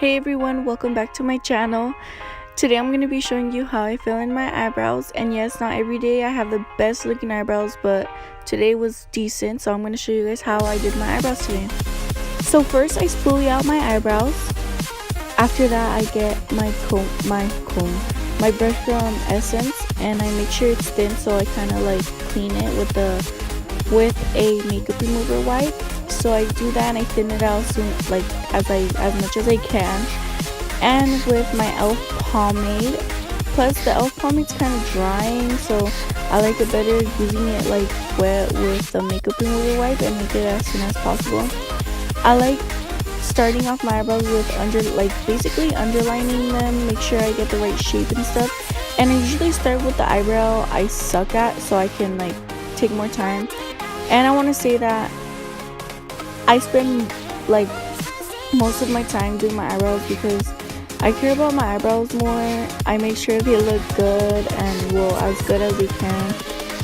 Hey everyone, welcome back to my channel. Today I'm going to be showing you how I fill in my eyebrows. And yes, not every day I have the best looking eyebrows, but today was decent, so I'm going to show you guys how I did my eyebrows today. So first I spoolie out my eyebrows. After that I get my brush from Essence, and I make sure it's thin, so I kind of like clean it with a makeup remover wipe. So I do that and I thin it out soon, like as much as I can. And with my e.l.f. pomade, plus the e.l.f. pomade's kind of drying, so I like it better using it like wet with the makeup remover wipe and make it as soon as possible. I like starting off my eyebrows with basically underlining them, make sure I get the right shape and stuff. And I usually start with the eyebrow I suck at, so I can like take more time. And I want to say that I spend like most of my time doing my eyebrows because I care about my eyebrows more. I make sure they look good and as good as they can,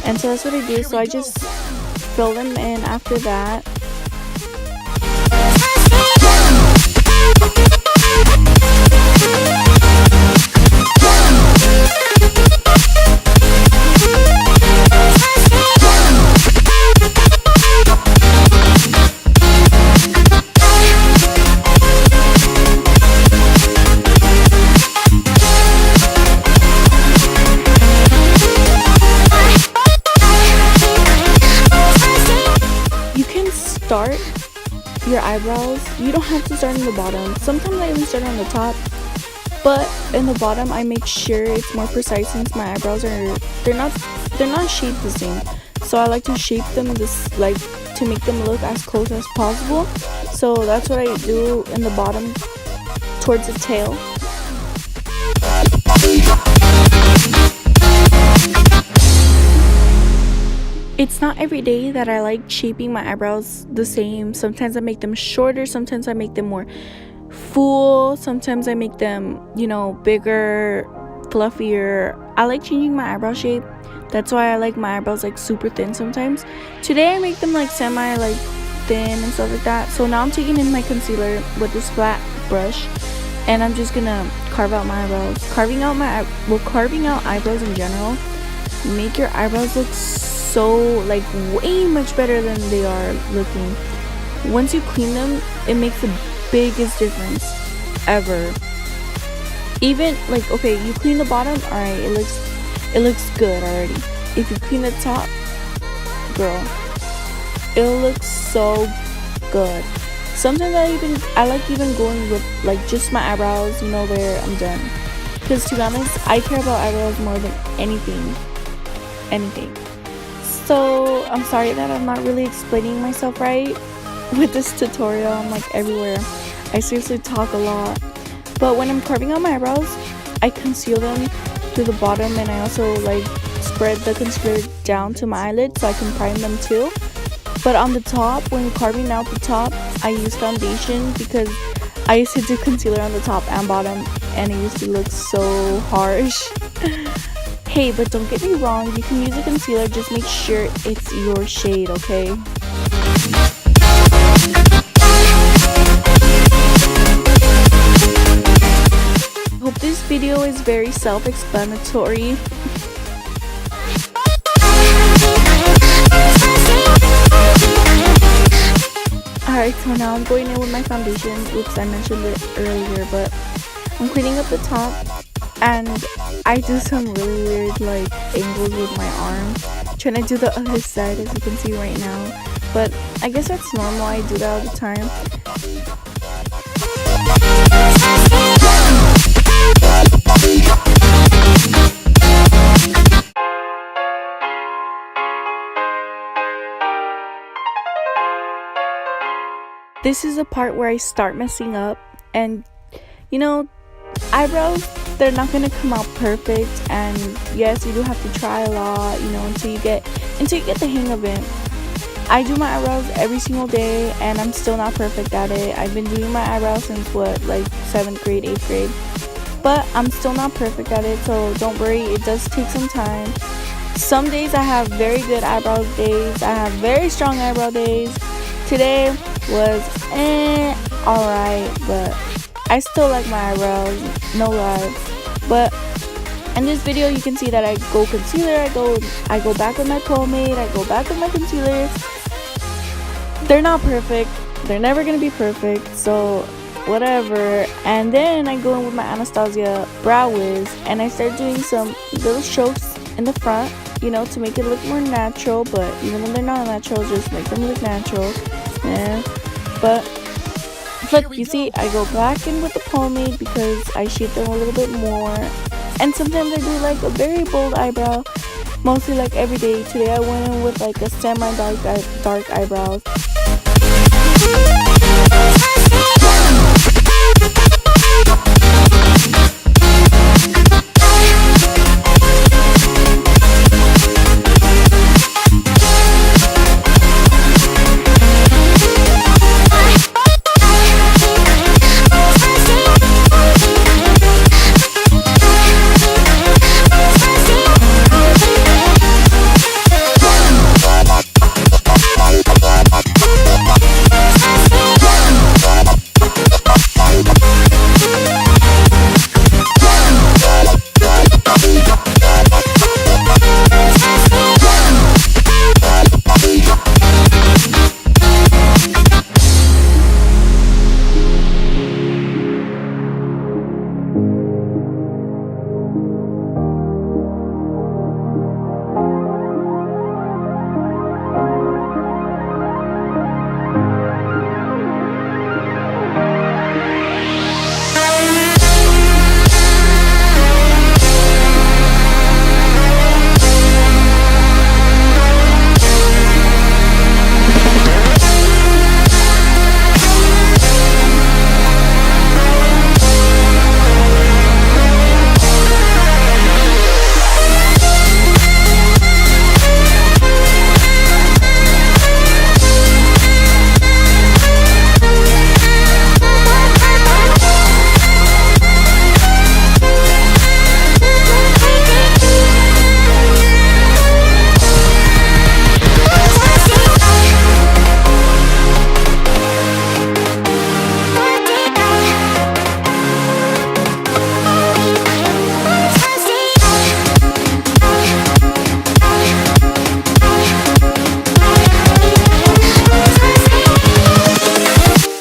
and so that's what I do. So I just fill them in after that. Start your eyebrows, you don't have to start on the bottom. Sometimes I even start on the top, but in the bottom I make sure it's more precise, since my eyebrows they're not shaped the same. So I like to shape them to make them look as close as possible. So that's what I do in the bottom towards the tail. It's not every day that I like shaping my eyebrows the same. Sometimes I make them shorter, sometimes I make them more full, sometimes I make them, bigger, fluffier. I like changing my eyebrow shape. That's why I like my eyebrows like super thin sometimes. Today I make them like semi thin and stuff like that. So now I'm taking in my concealer with this flat brush, and I'm just gonna carve out my eyebrows. Carving out eyebrows in general make your eyebrows look so way much better than they are looking. Once you clean them, it makes the biggest difference ever. Even okay, you clean the bottom, alright, it looks good already. If you clean the top, girl, it'll look so good. Sometimes I like even going with just my eyebrows, where I'm done. Because to be honest, I care about eyebrows more than anything. So I'm sorry that I'm not really explaining myself right with this tutorial. I'm everywhere. I seriously talk a lot. But when I'm carving out my eyebrows, I conceal them to the bottom, and I also spread the concealer down to my eyelid so I can prime them too. But on the top, when carving out the top, I use foundation because I used to do concealer on the top and bottom, and it used to look so harsh. Hey, but don't get me wrong, you can use a concealer, just make sure it's your shade, okay? Hope this video is very self-explanatory. Alright, so now I'm going in with my foundation. Oops, I mentioned it earlier, but I'm cleaning up the top, and I do some really weird angles with my arm, trying to do the other side, as you can see right now. But I guess that's normal, I do that all the time. This is the part where I start messing up, and eyebrows, they're not gonna come out perfect, and yes, you do have to try a lot, until you get the hang of it. I do my eyebrows every single day, and I'm still not perfect at it. I've been doing my eyebrows since 7th grade, 8th grade, but I'm still not perfect at it, so don't worry, it does take some time. Some days I have very good eyebrow days, I have very strong eyebrow days. Today was alright, but I still like my eyebrows, no lie. But in this video you can see that I go concealer, I go back with my pomade, I go back with my concealer. They're not perfect, they're never gonna be perfect, so whatever. And then I go in with my Anastasia brow wiz and I start doing some little strokes in the front, you know, to make it look more natural. But even though they're not natural, just make them look natural. Yeah. But you see, I go back in with the pomade because I shape them a little bit more. And sometimes I do like a very bold eyebrow, mostly like every day. Today I went in with like a semi-dark eyebrows.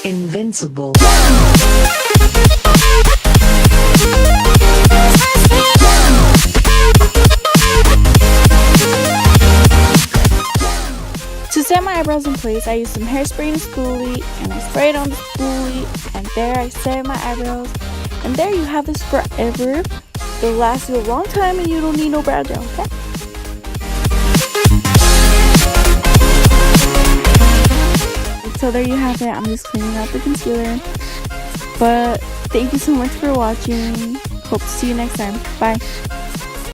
Invincible. To set my eyebrows in place, I use some hairspray and a spoolie, and I spray it on the spoolie, and there I set my eyebrows. And there you have this forever. It'll last you a long time and you don't need no brow gel, okay? So there you have it. I'm just cleaning out the concealer. But thank you so much for watching. Hope to see you next time. Bye.